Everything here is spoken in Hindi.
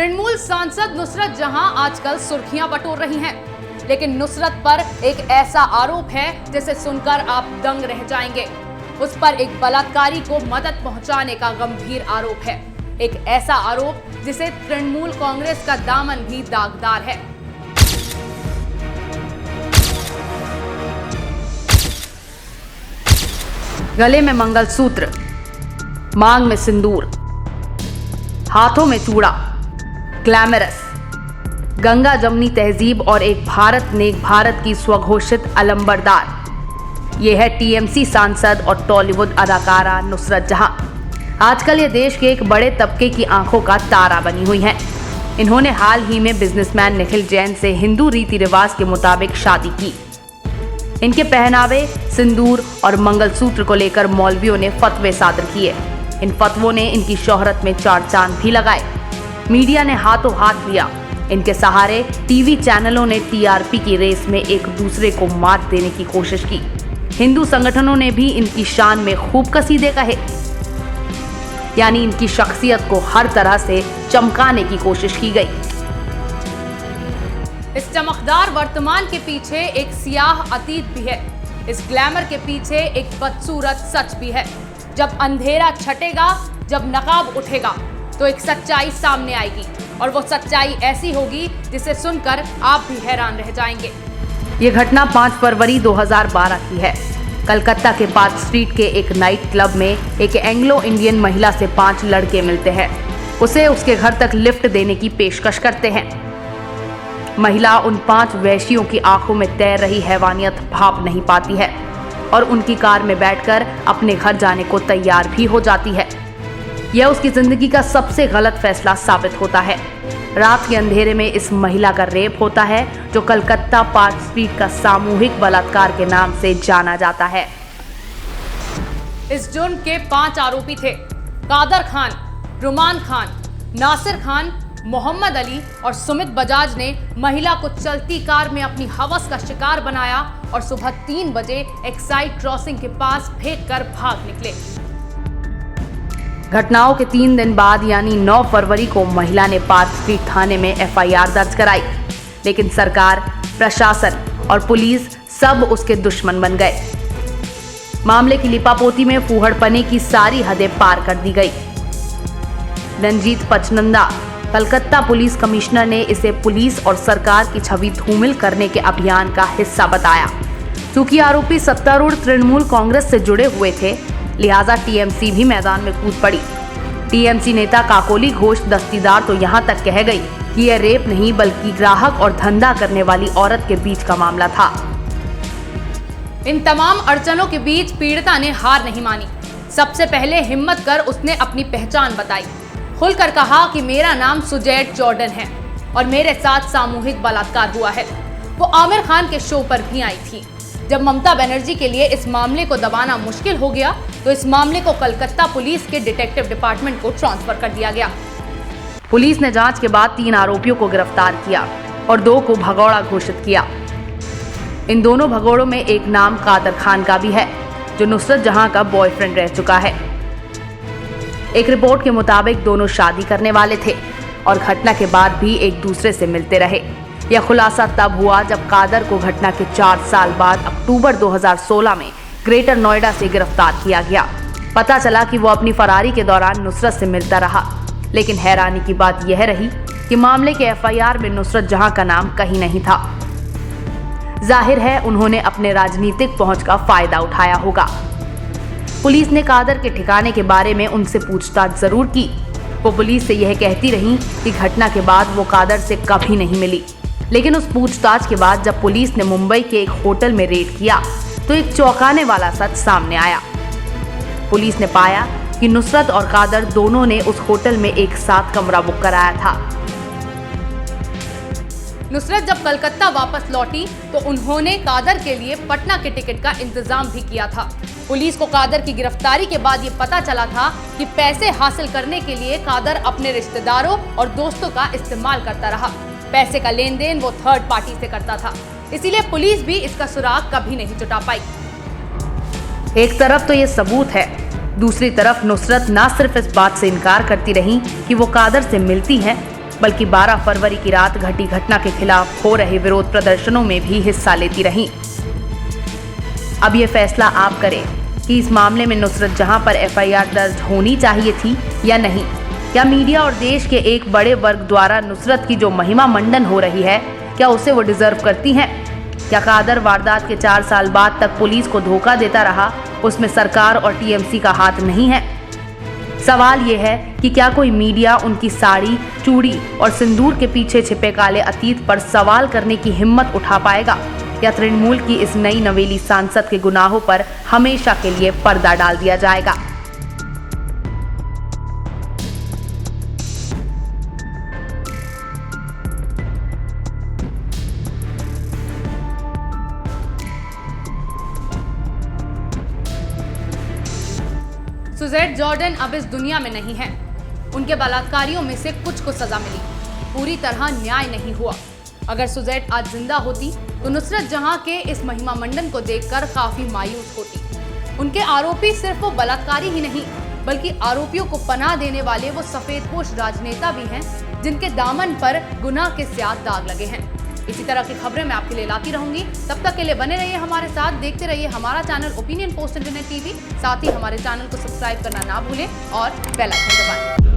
तृणमूल सांसद नुसरत जहां आजकल सुर्खियां बटोर रही हैं, लेकिन नुसरत पर एक ऐसा आरोप है जिसे सुनकर आप दंग रह जाएंगे। उस पर एक बलात्कारी को मदद पहुंचाने का गंभीर आरोप है, एक ऐसा आरोप जिसे तृणमूल कांग्रेस का दामन भी दागदार है। गले में मंगलसूत्र, मांग में सिंदूर, हाथों में चूड़ा, ग्लैमरस, गंगा जमनी तहजीब और एक भारत नेक भारत की स्वघोषित अलंबरदार। ये है टीएमसी सांसद और टॉलीवुड अदाकारा नुसरत जहां। आजकल ये देश के एक बड़े तबके की आंखों का तारा बनी हुई हैं। इन्होंने हाल ही में बिजनेसमैन निखिल जैन से हिंदू रीति रिवाज के मुताबिक शादी की। इनके पहनावे, सिंदूर और मंगलसूत्र को लेकर मौलवियों ने फतवे सादर किए। इन फतवों ने इनकी शोहरत में चार चांद भी लगाए। मीडिया ने हाथों हाथ लिया। इनके सहारे टीवी चैनलों ने टीआरपी की रेस में एक दूसरे को मात देने की कोशिश की। हिंदू संगठनों ने भी इनकी शान में खूब कसीदे कहे, यानी इनकी शख्सियत को हर तरह से चमकाने की कोशिश की गई। इस चमकदार वर्तमान के पीछे एक सियाह अतीत भी है। इस ग्लैमर के पीछे एक बदसूरत सच भी है। जब अंधेरा छटेगा, जब नकाब उठेगा, तो एक सच्चाई सामने आएगी, और वो सच्चाई ऐसी होगी जिसे सुनकर आप भी हैरान रह जाएंगे। ये घटना 5 फरवरी 2012 की है। कलकत्ता के पार्क स्ट्रीट के एक नाइट क्लब में एक एंग्लो इंडियन महिला से 5 लड़के मिलते हैं। उसे उसके घर तक लिफ्ट देने की पेशकश करते हैं। महिला उन 5 वैश्यों की आंखों में तैर रही हैवानियत भाप नहीं पाती है और उनकी कार में बैठकर अपने घर जाने को तैयार भी हो जाती है। यह उसकी जिंदगी का सबसे गलत फैसला साबित होता है। रात के अंधेरे में इस महिला का रेप होता है, जो कलकत्ता पार्क स्ट्रीट का सामूहिक बलात्कार के नाम से जाना जाता है। इस जुर्म के 5 आरोपी थे: कादर खान, रुमान खान, नासिर खान, मोहम्मद अली और सुमित बजाज ने महिला को चलती कार में अपनी हवस का शिकार बनाया और सुबह 3 बजे एक्साइड क्रॉसिंग के पास फेंक कर भाग निकले। घटनाओं के 3 दिन बाद यानी 9 फरवरी को महिला ने पार्क स्ट्रीट थाने में एफआईआर दर्ज कराई, लेकिन सरकार, प्रशासन और पुलिस सब उसके दुश्मन बन गए। मामले की लिपापोती में फूहड़पने की सारी हदें पार कर दी गई। रंजीत पचनंदा, कलकत्ता पुलिस कमिश्नर, ने इसे पुलिस और सरकार की छवि धूमिल करने के अभियान का हिस्सा बताया। क्योंकि आरोपी सत्तारूढ़ तृणमूल कांग्रेस से जुड़े हुए थे, लिहाजा टीएमसी भी मैदान में कूद पड़ी। टीएमसी नेता काकोली घोष दस्तीदार तो यहाँ तक कह गई कि यह रेप नहीं बल्कि ग्राहक और धंधा करने वाली औरत के बीच का मामला था। इन तमाम अड़चनों के बीच पीड़िता ने हार नहीं मानी। सबसे पहले हिम्मत कर उसने अपनी पहचान बताई। खुलकर कहा कि मेरा नाम सुजैट जॉर्डन है और मेरे साथ सामूहिक बलात्कार हुआ है। वो आमिर खान के शो पर भी आई थी। जब ममता बनर्जी के लिए इस मामले को दबाना मुश्किल हो गया, तो इस मामले को कलकत्ता पुलिस के डिटेक्टिव डिपार्टमेंट को ट्रांसफर कर दिया गया। पुलिस ने जांच के बाद 3 आरोपियों को गिरफ्तार किया और 2 को भगौड़ा घोषित किया। इन दोनों भगौड़ों में एक नाम कादर खान का भी है, जो नुसरत जहां का बॉयफ्रेंड रह चुका है। एक रिपोर्ट के मुताबिक दोनों शादी करने वाले थे और घटना के बाद भी एक दूसरे से मिलते रहे। यह खुलासा तब हुआ जब कादर को घटना के 4 साल बाद अक्टूबर 2016 में ग्रेटर नोएडा से गिरफ्तार किया गया। पता चला कि वो अपनी फरारी के दौरान नुसरत से मिलता रहा, लेकिन हैरानी की बात यह रही कि मामले के एफआईआर में नुसरत जहां का नाम कहीं नहीं था। जाहिर है उन्होंने अपने राजनीतिक पहुंच का फायदा उठाया होगा। पुलिस ने कादर के ठिकाने के बारे में उनसे पूछताछ जरूर की। वो पुलिस से यह कहती रही कि घटना के बाद वो कादर से कभी नहीं मिली, लेकिन उस पूछताछ के बाद जब पुलिस ने मुंबई के एक होटल में रेड किया, तो एक चौंकाने वाला सच सामने आया। पुलिस ने पाया कि नुसरत और कादर दोनों ने उस होटल में एक साथ कमरा बुक कराया था। नुसरत जब कलकत्ता वापस लौटी तो उन्होंने कादर के लिए पटना के टिकट का इंतजाम भी किया था। पुलिस को कादर की गिरफ्तारी के बाद ये पता चला था कि पैसे हासिल करने के लिए कादर अपने रिश्तेदारों और दोस्तों का इस्तेमाल करता रहा। पैसे का लेन देन वो थर्ड पार्टी से करता था, इसीलिए पुलिस भी इसका सुराग कभी नहीं जुटा पाई। एक तरफ तो ये सबूत है, दूसरी तरफ नुसरत ना सिर्फ इस बात से इनकार करती रही कि वो कादर से मिलती है, बल्कि 12 फरवरी की रात घटी घटना के खिलाफ हो रहे विरोध प्रदर्शनों में भी हिस्सा लेती रहीं। अब ये फैसला आप करें कि इस मामले में नुसरत जहां पर एफआईआर दर्ज होनी चाहिए थी या नहीं। क्या मीडिया और देश के एक बड़े वर्ग द्वारा नुसरत की जो महिमा मंडन हो रही है, क्या उसे वो डिजर्व करती हैं? क्या कादर वारदात के 4 साल बाद तक पुलिस को धोखा देता रहा, उसमें सरकार और टीएमसी का हाथ नहीं है? सवाल ये है कि क्या कोई मीडिया उनकी साड़ी, चूड़ी और सिंदूर के पीछे छिपे काले अतीत पर सवाल करने की हिम्मत उठा पाएगा, या तृणमूल की इस नई नवेली सांसद के गुनाहों पर हमेशा के लिए पर्दा डाल दिया जाएगा? सुजैट जॉर्डन अब इस दुनिया में नहीं है। उनके बलात्कारियों में से कुछ को सजा मिली, पूरी तरह न्याय नहीं हुआ। अगर सुजैट आज जिंदा होती तो नुसरत जहां के इस महिमा मंडन को देखकर काफी मायूस होती। उनके आरोपी सिर्फ वो बलात्कारी ही नहीं, बल्कि आरोपियों को पनाह देने वाले वो सफेदपोश राजनेता भी हैं, जिनके दामन पर गुनाह के स्याह दाग लगे हैं। इसी तरह की खबरें मैं आपके लिए लाती रहूंगी। तब तक के लिए बने रहिए हमारे साथ, देखते रहिए हमारा channel opinion post internet TV. साथ ही हमारे चैनल को सब्सक्राइब करना ना भूलें और बेल आइकन दबाएं।